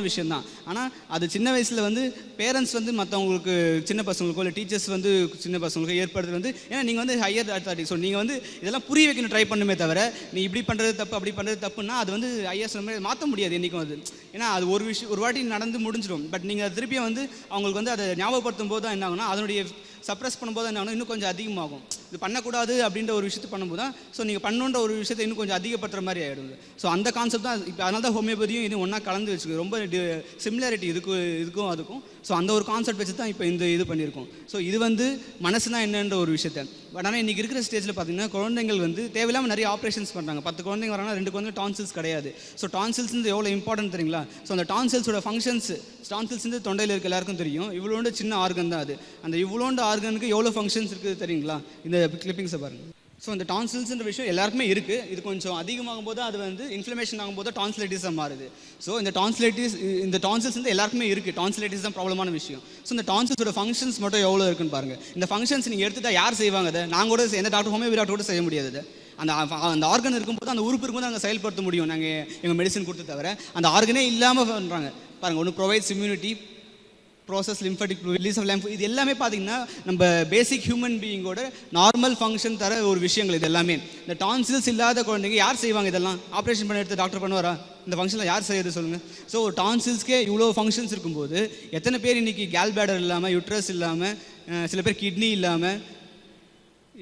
விஷயம் தான். ஆனால் அது சின்ன வயசில் வந்து பேரண்ட்ஸ் வந்து மற்றவங்களுக்கு சின்ன பசங்களுக்கோ இல்லை டீச்சர்ஸ் வந்து சின்ன பசங்களுக்கோ ஏற்படுத்துறது வந்து ஏன்னா நீங்கள் வந்து ஹையர் அத்தாரிட்டி ஸோ நீங்கள் வந்து இதெல்லாம் புரிய வைக்கணும் ட்ரை பண்ணுமே தவிர நீ இப்படி பண்ணுறது தப்பு அப்படி பண்ணுறது தப்புன்னா அது வந்து ஐயா சொன்ன மாதிரி மாற்ற முடியாது என்றைக்கும் அது. ஏன்னா அது ஒரு வாட்டி நடந்து முடிஞ்சிடும். பட் நீங்கள் திருப்பியும் வந்து அவங்களுக்கு வந்து அதை ஞாபகப்படுத்தும் போது தான் என்ன ஆகுனா அதனுடைய சப்ரஸ் பண்ணும்போது என்ன ஆகும் இன்னும் கொஞ்சம் அதிகமாகும். இது பண்ணக்கூடாது அப்படின்ற ஒரு விஷயத்தை பண்ணும்போது தான் ஸோ நீங்கள் பண்ணுன்ற ஒரு விஷயத்தை இன்னும் கொஞ்சம் அதிகப்படுத்துற மாதிரி ஆகிடுது. ஸோ அந்த கான்செப்ட் தான் இப்போ அதனால தான் ஹோமியோபதியும் இது ஒன்றா கலந்து வச்சுருக்கு. ரொம்ப சிமிலாரிட்டி இதுக்கும் அதுக்கும். ஸோ அந்த ஒரு கான்செப்ட் வச்சு தான் இப்போ இது பண்ணியிருக்கோம். ஸோ இது வந்து மனசுனா என்னன்ற ஒரு விஷயத்தை. பட் ஆனால் இன்றைக்கி இருக்கிற ஸ்டேஜில் பார்த்தீங்கன்னா குழந்தைகள் வந்து தேவையில்லாமல் நிறைய ஆப்ரேஷன்ஸ் பண்ணுறாங்க. 10 குழந்தைங்க வராங்கன்னா 2 குழந்தைங்க டான்சில்ஸ் கிடையாது. ஸோ டான்சில்ஸ் எவ்வளோ இம்பார்ட்டன்ட் தெரியுங்களா? ஸோ அந்த டான்சில்ஸோட ஃபங்க்ஷன்ஸ் டான்சில்ஸ் தொண்டையில் இருக்க எல்லாருக்கும் தெரியும். இவ்வளோண்டு சின்ன ஆர்கன் தான் அது. அந்த இவ்வளோண்டு ஆர்கனுக்கு எவ்வளோ ஃபங்க்ஷன்ஸ் இருக்குது தெரியுங்களா? இந்த கிளிப்பிங்ஸை பாருங்கள். ஸோ இந்த டான்சில்ஸ்ன்ற விஷயம் எல்லாருக்குமே இருக்குது. இது கொஞ்சம் அதிகமாகும் போது அது வந்து இன்ஃப்ளமேஷன் ஆகும்போது டான்சிலைட்டிஸாக மாறுது. ஸோ இந்த டான்சில்ஸ் வந்து எல்லாருக்குமே இருக்குது. டான்சிலைட்டிஸ் தான் ப்ராப்ளமான விஷயம். ஸோ இந்த டான்சில்ஸோட ஃபங்க்ஷன்ஸ் மட்டும் எவ்வளோ இருக்குன்னு பாருங்கள். இந்த ஃபங்க்ஷன்ஸ் நீங்கள் எடுத்துட்டா யார் செய்வாங்க? அதை நாங்கள் கூட எந்த டாக்டர் ஹோமியோபதி டாக்டர் கூட செய்ய முடியாது. அந்த ஆர்கன் இருக்கும்போது அந்த உறுப்பு இருக்கும்போது நாங்கள் செயல்படுத்த முடியும். நாங்கள் எங்கள் மெடிசன் கொடுத்து தவிர அந்த ஆர்கனே இல்லாமல் பண்ணுறாங்க பாருங்கள். ஒன்று provides immunity, process lymphatic release of lymph, இது எல்லாமே பார்த்தீங்கன்னா நம்ம பேசிக் ஹியூமன் பீயிங்கோட நார்மல் ஃபங்க்ஷன் தர ஒரு விஷயங்கள் இது எல்லாமே. இந்த டான்சில்ஸ் இல்லாத குழந்தைங்க யார் செய்வாங்க? இதெல்லாம் ஆப்ரேஷன் பண்ணி எடுத்து டாக்டர் பண்ணுவாரா? இந்த ஃபங்க்ஷனில் யார் செய்யுது சொல்லுங்கள்? ஸோ டான்சில்ஸ்க்கே இவ்வளோ ஃபங்க்ஷன்ஸ் இருக்கும்போது எத்தனை பேர் இன்றைக்கி கேல் பேடர் இல்லாமல், யூட்ரஸ் இல்லாமல், சில பேர் கிட்னி இல்லாமல்,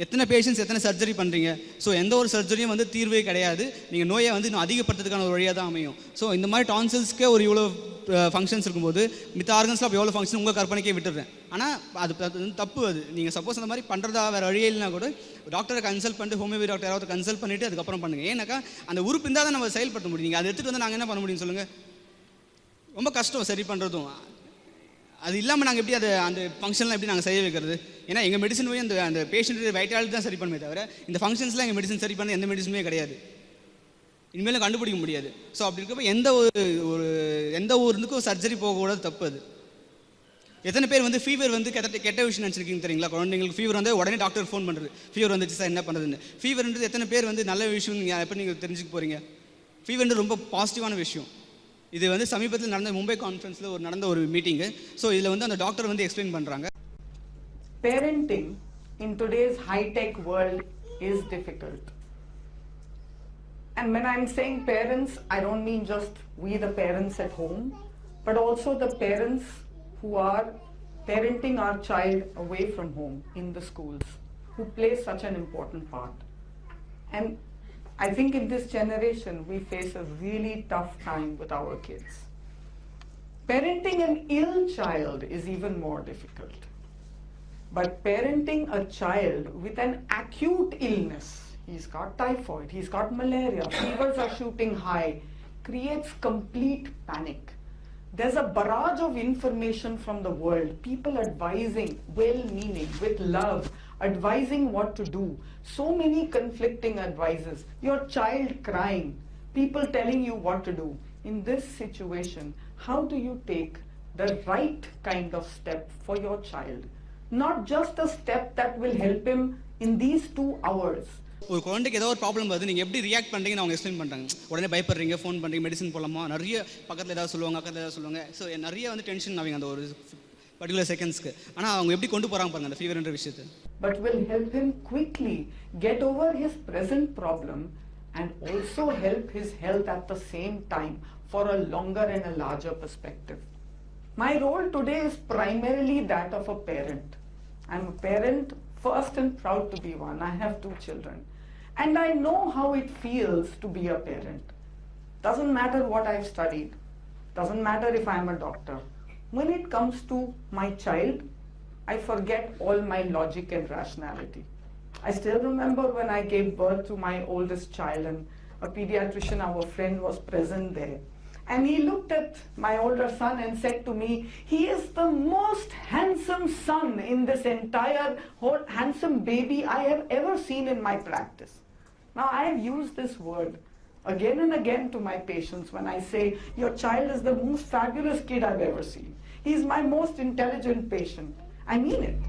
எத்தனை பேஷண்ட்ஸ் எத்தனை சர்ஜரி பண்ணுறீங்க? ஸோ எந்த ஒரு சர்ஜரியும் வந்து தீர்வே கிடையாது. நீங்கள் நோயை வந்து இன்னும் அதிகப்படுத்துறதுக்கான ஒரு வழியாக தான் அமையும். ஸோ இந்த மாதிரி டான்சில்ஸ்க்கே ஒரு இவ்வளோ ஃபங்க்ஷன்ஸ் இருக்கும்போது மித்த ஆர்கன்ஸில் அப்போ எவ்வளோ ஃபங்க்ஷன் உங்கள் கற்பனைக்கே விட்டுடுறேன். ஆனால் அது தப்பு. அது நீங்கள் சப்போஸ் அந்த மாதிரி பண்ணுறதா வேறு வழியே இல்லைனா கூட டாக்டரை கன்சல்ட் பண்ணிட்டு ஹோமியோபதி டாக்டர் யாராவது கன்சல்ட் பண்ணிவிட்டு அதுக்கப்புறம் பண்ணுங்கள். ஏன்னாக்கா அந்த உறுப்பு இருந்தால் தான் நம்ம செயல்படுத்த முடியும். நீங்கள் அதை எடுத்துகிட்டு வந்து நாங்கள் என்ன பண்ண முடியும் சொல்லுங்கள்? ரொம்ப கஷ்டம் சரி பண்ணுறதும். அது இல்லாமல் நாங்கள் எப்படி அந்த ஃபங்க்ஷன்லாம் எப்படி நாங்கள் செய்ய வைக்கிறது? ஏன்னா எங்கள் மெடிசன் போய் அந்த பேஷண்ட் வைட்டாலிட்டி தான் சரி பண்ணுமே தவிர இந்த ஃபங்க்ஷன்ஸ்லாம் எங்கள் மெடிசன் சரி பண்ண எந்த மெடிசனுமே கிடையாது. இனிமேலும் கண்டுபிடிக்க முடியாது. ஸோ அப்படி இருக்கப்போ எந்த ஊருக்கும் சர்ஜரி போகக்கூடாது, தப்பு அது. எத்தனை பேர் வந்து ஃபீவர் வந்து கெட்ட விஷயம் நினச்சிருக்கீங்க தெரியுங்களா? குழந்தைங்களுக்கு ஃபீவர் வந்து உடனே டாக்டர் ஃபோன் பண்ணுறது, ஃபீவர் வந்துச்சு சார் என்ன பண்ணுறதுன்னு. ஃபீவர்ன்றது எத்தனை பேர் வந்து நல்ல விஷயம் எப்போ நீங்கள் தெரிஞ்சுக்க போகிறீங்க? ஃபீவர்ன்றது ரொம்ப பாசிட்டிவான விஷயம். இது வந்து சமீபத்தில் நடந்த மும்பை கான்ஃபரன்ஸில் நடந்த ஒரு மீட்டிங்கு. ஸோ இதில் வந்து அந்த டாக்டர் வந்து எக்ஸ்பிளைன் பண்ணுறாங்க. Parenting in today's high-tech world is difficult. And when I'm saying parents, I don't mean just we the parents at home, but also the parents who are parenting our child away from home in the schools, who play such an important part. And I think in this generation we face a really tough time with our kids. Parenting an ill child is even more difficult. But parenting a child with an acute illness, he's got typhoid, he's got malaria, fevers are shooting high, creates complete panic. There's a barrage of information from the world, people advising, well-meaning, with love, advising what to do. So many conflicting advices. Your child crying, people telling you what to do. In this situation, how do you take the right kind of step for your child? Not just a step that will help him in these 2 hours. ஒரு குழந்தைக்கு ஏதோ ஒரு problem வருது, நீங்கள் எப்படி react பண்ணுறீங்கன்னு அவங்க explain பண்ணுறாங்க. உடனே பயப்படுறீங்க, ஃபோன் பண்ணுறீங்க, மெடிசன் போடலாமா, நிறைய பக்கத்தில் ஏதாவது சொல்லுவாங்க, அக்கத்தில் ஏதாவது சொல்லுவாங்க. ஸோ நிறைய வந்து டென்ஷன் ஆவீங்க அந்த ஒரு பர்டிகுலர் செகண்ட்ஸ்க்கு. ஆனால் அவங்க எப்படி கொண்டு போகிறாங்க பாருங்க அந்த ஃபீவர்ன்ற விஷயத்தை. But will help him quickly get over his present problem and also help his health at the same time for a longer and a larger perspective. My role today is primarily that of a parent. I'm a parent first and proud to be one. I have 2 children. And I know how it feels to be a parent. Doesn't matter what I've studied. Doesn't matter if I'm a doctor. When it comes to my child, I forget all my logic and rationality. I still remember when I gave birth to my oldest child and a pediatrician, our friend, was present there. And he looked at my older son and said to me, he is the most handsome son in this entire whole handsome baby I have ever seen in my practice. Now I have used this word again and again to my patients when I say, your child is the most fabulous kid I've ever seen. He is my most intelligent patient. I mean it.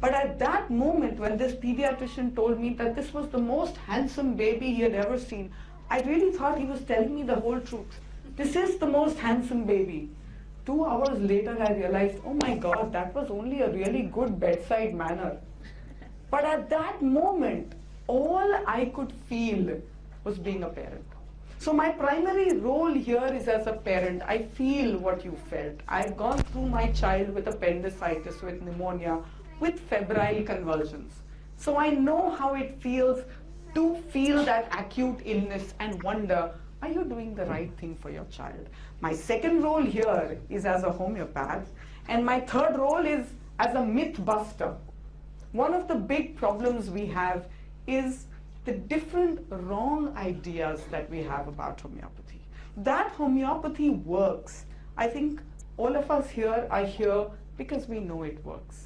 But at that moment when this pediatrician told me that this was the most handsome baby he had ever seen, I really thought he was telling me the whole truth. this is the most handsome baby. 2 hours later, I realized, oh my God, that was only a really good bedside manner. But at that moment, all I could feel was being a parent. So my primary role here is as a parent. I feel what you felt. I've gone through my child with appendicitis, with pneumonia, with febrile convulsions. So I know how it feels to feel that acute illness and wonder, are you doing the right thing for your child? My second role here is as a homeopath, and my third role is as a myth buster. One of the big problems we have is the different wrong ideas that we have about homeopathy. That homeopathy works, I think all of us here are here because we know it works.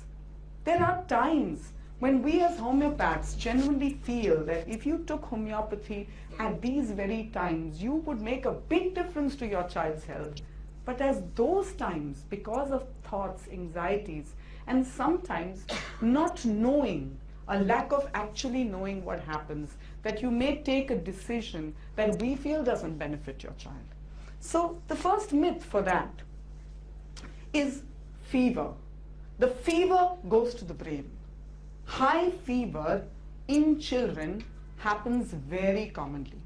There are times when we as homeopaths genuinely feel that if you took homeopathy at these very times, you would make a big difference to your child's health. But as those times, because of thoughts, anxieties, and sometimes not knowing, a lack of actually knowing what happens, that you may take a decision that we feel doesn't benefit your child. So the first myth for that is fever. The fever goes to the brain. High fever in children happens very commonly.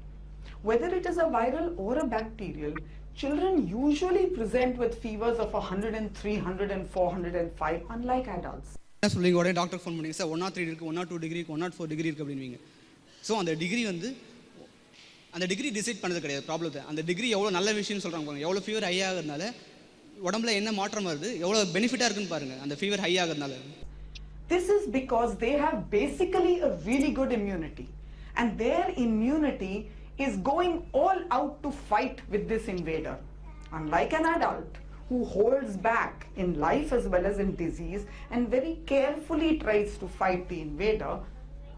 Whether it is a viral or a bacterial, children usually present with fevers of 103, 104, 105, unlike adults. என்ன சொல்லுவீங்க, உடனே doctor phone பண்ணுங்க, sir 103 இருக்குது, 102 degree இருக்குது, 104 degree இருக்குது அப்படின்வீங்க. So அந்த degree வந்து அந்த டிகிரி டிசைட் பண்ணது கிடையாது ப்ராப்ளத்தை. அந்த டிகிரி எவ்வளோ நல்ல விஷயம்னு சொல்கிறாங்க பாருங்க. எவ்வளோ ஃபீவர் ஹை ஆகிறதுனால உடம்புல என்ன மாற்றம் வருது, எவ்வளோ பெனிஃபிட்டாக இருக்குன்னு பாருங்க அந்த ஃபீவர் ஹை ஆகிறதுனால. This is because they have basically a really good immunity, and their immunity is going all out to fight with this invader. Unlike an adult who holds back in life as well as in disease and very carefully tries to fight the invader,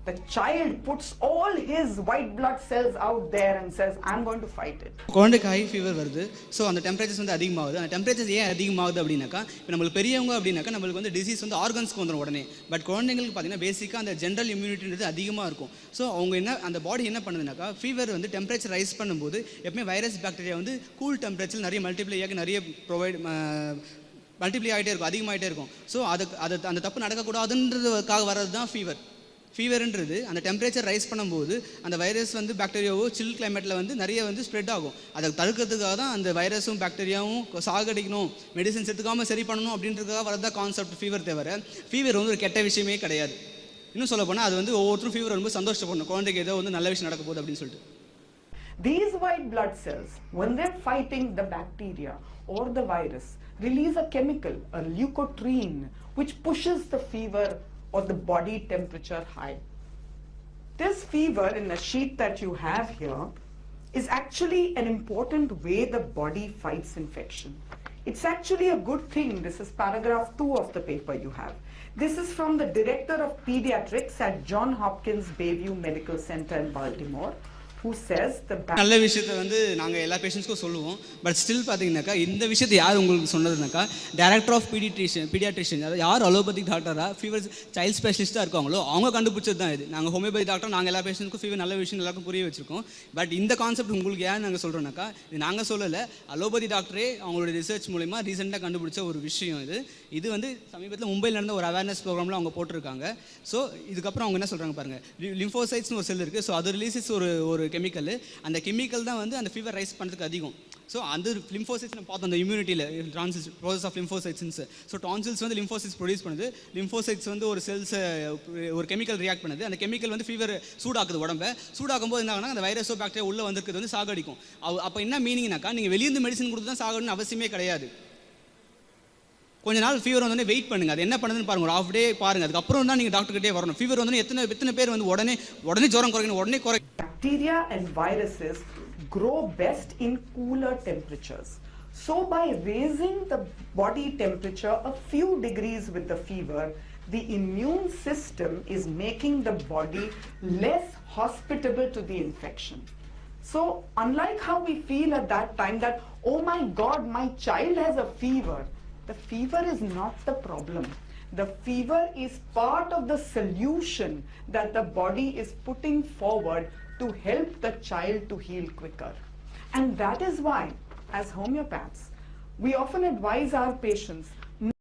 the child puts all his white blood cells out there and says, I'm going to fight it. குழந்தைக்கு high fever வருது, so அந்த temperatures வந்து அதிகமாகுது. அந்த temperatures ஏன் அதிகமாகுது அப்படின்னாக்கா, இப்போ நம்மளுக்கு பெரியவங்க அப்படின்னாக்கா நம்மளுக்கு வந்து டிசீஸ் வந்து ஆர்கன்ஸ்க்கு வந்துடும் உடனே. பட் குழந்தைங்களுக்கு பார்த்தீங்கன்னா பேசிக்காக அந்த ஜென்ரல் இம்யூனிட்டின்றது அதிகமாக இருக்கும். ஸோ அவங்க என்ன அந்த பாடி என்ன பண்ணுதுனாக்கா, ஃபீவர் வந்து டெம்பரேச்சர் ரைஸ் பண்ணும்போது எப்பவுமே வைரஸ் பாக்டீரியா வந்து கூல் டெம்பரேச்சர் நிறைய மல்டிப்ளை ஆகி நிறைய மல்டிப்ளை ஆகிட்டே இருக்கும், அதிகமாகிட்டே இருக்கும். ஸோ அது அந்த தப்பு நடக்கக்கூடாதுன்றதுக்காக வர்றது தான் ஃபீவர். ஃபீவர்ன்றது அந்த டெம்பரேச்சர் ரைஸ் பண்ணும்போது அந்த வைரஸ் வந்து பாக்டீரியாவோ சில் கிளைமேட்டில் வந்து நிறைய வந்து ஸ்ப்ரெட் ஆகும். அதை தடுக்கிறதுக்காக தான் அந்த வைரஸும் பாக்டீரியாவும் சாகடிக்கணும், மெடிசன்ஸ் எடுத்துக்காமல் சரி பண்ணணும் அப்படின்றதுக்காக வரதா கான்செப்ட் ஃபீவர். தவிர ஃபீவர் வந்து ஒரு கெட்ட விஷயமே கிடையாது. இன்னும் சொல்ல போனால் அது வந்து ஒவ்வொருத்தரும் ஃபீவர் ரொம்ப சந்தோஷப்படணும், குழந்தைக்கு ஏதோ வந்து நல்ல விஷயம் நடக்க போகுது அப்படின்னு சொல்லிட்டு. These white blood cells, when they're fighting the bacteria or the virus, release a chemical, a leukotriene, which pushes the fever or the body temperature high. This fever in the sheet that you have here is actually an important way the body fights infection. It's actually a good thing. This is paragraph 2 of the paper you have. This is from the director of pediatrics at Johns Hopkins Bayview Medical Center in Baltimore, who says the நல்ல விஷயத்தை வந்து நாங்கள் எல்லா பேஷண்ட்ஸ்க்கும் சொல்லுவோம். But still பார்த்தீங்கன்னாக்கா இந்த விஷயத்தை யார் உங்களுக்கு சொன்னதுனாக்கா, டைரக்டர் ஆஃப் பீடியாட்ரிஷியன், அதாவது யார் அலோபதிக் டாக்டராக ஃபீவர் சைல்ட் ஸ்பெஷலிஸ்ட்டாக இருக்காங்களோ அவங்க கண்டுபிடிச்சது தான் இது. நாங்கள் ஹோமியோபதி டாக்டர், நாங்கள் எல்லா பேஷண்ட்ஸ்க்கும் ஃபீவர் நல்ல விஷயம் எல்லாருக்கும் புரிய வச்சிருக்கோம். பட் இந்த கான்செப்ட் உங்களுக்கு ஏன் நாங்கள் சொல்கிறோம்னாக்கா, இது நாங்கள் சொல்லலை, அலோபதி டாக்டரே அவங்களோட ரிசர்ச் மூலிமா ரீசெண்டாக கண்டுபிடிச்ச ஒரு விஷயம் இது. இது வந்து சமீபத்தில் மும்பையில் நடந்த ஒரு அவேர்னஸ் ப்ரோக்ராமில் அவங்க போட்டிருக்காங்க. ஸோ இதுக்கப்புறம் அவங்க என்ன சொல்கிறாங்க பாருங்கள், லிம்போசைட்ஸ்னு ஒரு செல் இருக்குது. ஸோ அது ரிலீஸஸ் ஒரு கெமிக்கல். அந்த கெமிக்கல் தான் வந்து அந்த ஃபீவர் ரைஸ் பண்ணுறதுக்கு அதிகம். ஸோ அந்த லிம்போசைட்ஸ் நம்ம பார்த்தோம் அந்த இம்யூனிட்டியில் tonsils process of lymphocytes. So tonsils வந்து லிம்போசைட்ஸ் ப்ரொடியூஸ் பண்ணுது. லிம்போசைட்ஸ் வந்து ஒரு செல்ஸை ஒரு கெமிக்கல் ரியாக்ட் பண்ணுது. அந்த கெமிக்கல் வந்து ஃபீவர் சூடாக்குது உடம்பை. சூடாக்கும் போது என்ன ஆகுனா, அந்த வைரஸோ பாக்டீரியா உள்ளே வந்திருக்கிறது வந்து சாகடிக்கும். அப்போ என்ன மீனிங்னாக்கா, நீங்கள் வெளியிருந்து மெடிசன் கொடுத்து தான் சாகணும்னு அவசியமே கிடையாது. கொஞ்ச நாள் ஃபீவர் வந்தோடனே வெயிட் பண்ணுங்கள், அது என்ன பண்ணுதுன்னு பாருங்கள், ஒரு ஹாஃப் டே பாருங்கள், அதுக்கப்புறம் தான் நீங்கள் டாக்டர்கிட்டே வரணும். ஃபீவர் வந்தோடனே எத்தனை பேர் வந்து உடனே ஜுரம் குறைக்கணும், உடனே Bacteria and viruses grow best in cooler temperatures. So by raising the body temperature a few degrees with the fever, the immune system is making the body less hospitable to the infection. So unlike how we feel at that time that, oh my God, my child has a fever, the fever is not the problem. The fever is part of the solution that the body is putting forward to help the child to heal quicker. And that is why as homeopaths, we often advise our patients